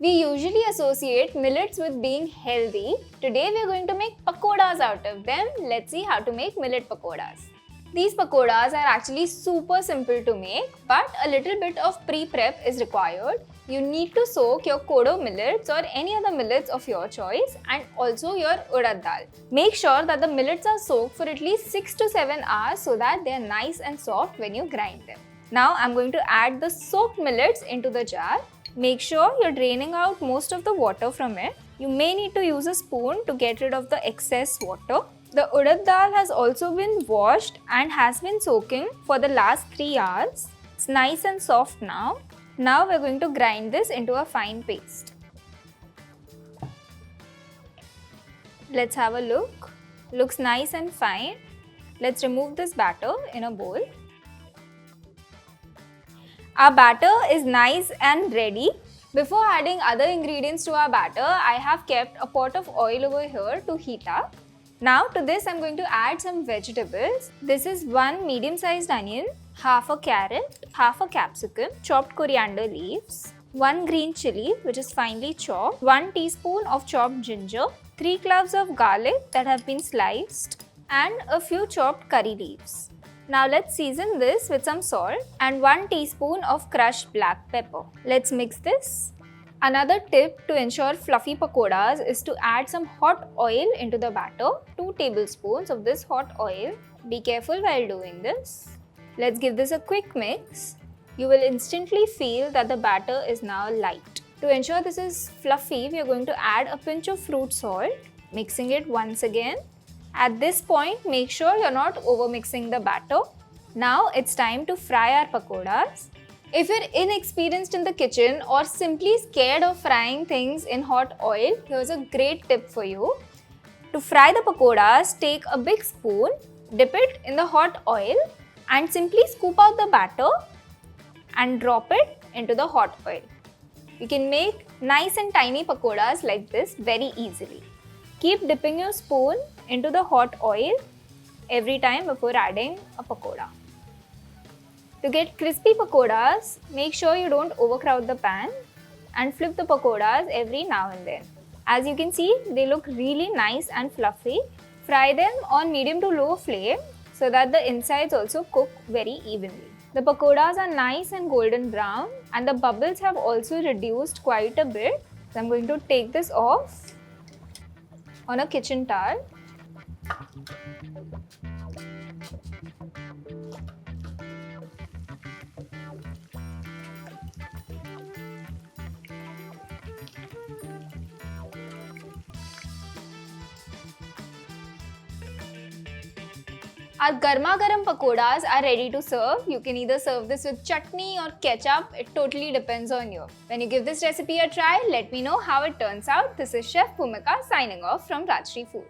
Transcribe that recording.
We usually associate millets with being healthy. Today we are going to make pakodas out of them. Let's see how to make millet pakodas. These pakodas are actually super simple to make, but a little bit of pre-prep is required. You need to soak your Kodo millets or any other millets of your choice and also your urad dal. Make sure that the millets are soaked for at least 6 to 7 hours so that they are nice and soft when you grind them. Now I'm going to add the soaked millets into the jar. Make sure you're draining out most of the water from it. You may need to use a spoon to get rid of the excess water. The urad dal has also been washed and has been soaking for the last 3 hours. It's nice and soft now. Now we're going to grind this into a fine paste. Let's have a look. Looks nice and fine. Let's remove this batter in a bowl. Our batter is nice and ready. Before adding other ingredients to our batter, I have kept a pot of oil over here to heat up. Now to this I'm going to add some vegetables. This is 1 medium-sized onion, half a carrot, half a capsicum, chopped coriander leaves, 1 green chilli which is finely chopped, 1 teaspoon of chopped ginger, 3 cloves of garlic that have been sliced, and a few chopped curry leaves. Now let's season this with some salt and 1 teaspoon of crushed black pepper. Let's mix this. Another tip to ensure fluffy pakodas is to add some hot oil into the batter, 2 tablespoons of this hot oil. Be careful while doing this. Let's give this a quick mix. You will instantly feel that the batter is now light. To ensure this is fluffy, we are going to add a pinch of fruit salt, mixing it once again. At this point, make sure you're not over-mixing the batter. Now it's time to fry our pakodas. If you're inexperienced in the kitchen or simply scared of frying things in hot oil, here's a great tip for you. To fry the pakodas, take a big spoon, dip it in the hot oil and simply scoop out the batter and drop it into the hot oil. You can make nice and tiny pakodas like this very easily. Keep dipping your spoon into the hot oil every time before adding a pakoda. To get crispy pakodas, make sure you don't overcrowd the pan and flip the pakodas every now and then. As you can see, they look really nice and fluffy. Fry them on medium to low flame so that the insides also cook very evenly. The pakodas are nice and golden brown and the bubbles have also reduced quite a bit. So I'm going to take this off on a kitchen towel. Our garma garam pakodas are ready to serve. You can either serve this with chutney or ketchup. It totally depends on you. When you give this recipe a try, let me know how it turns out. This is Chef Bhumika signing off from Rajshri Food.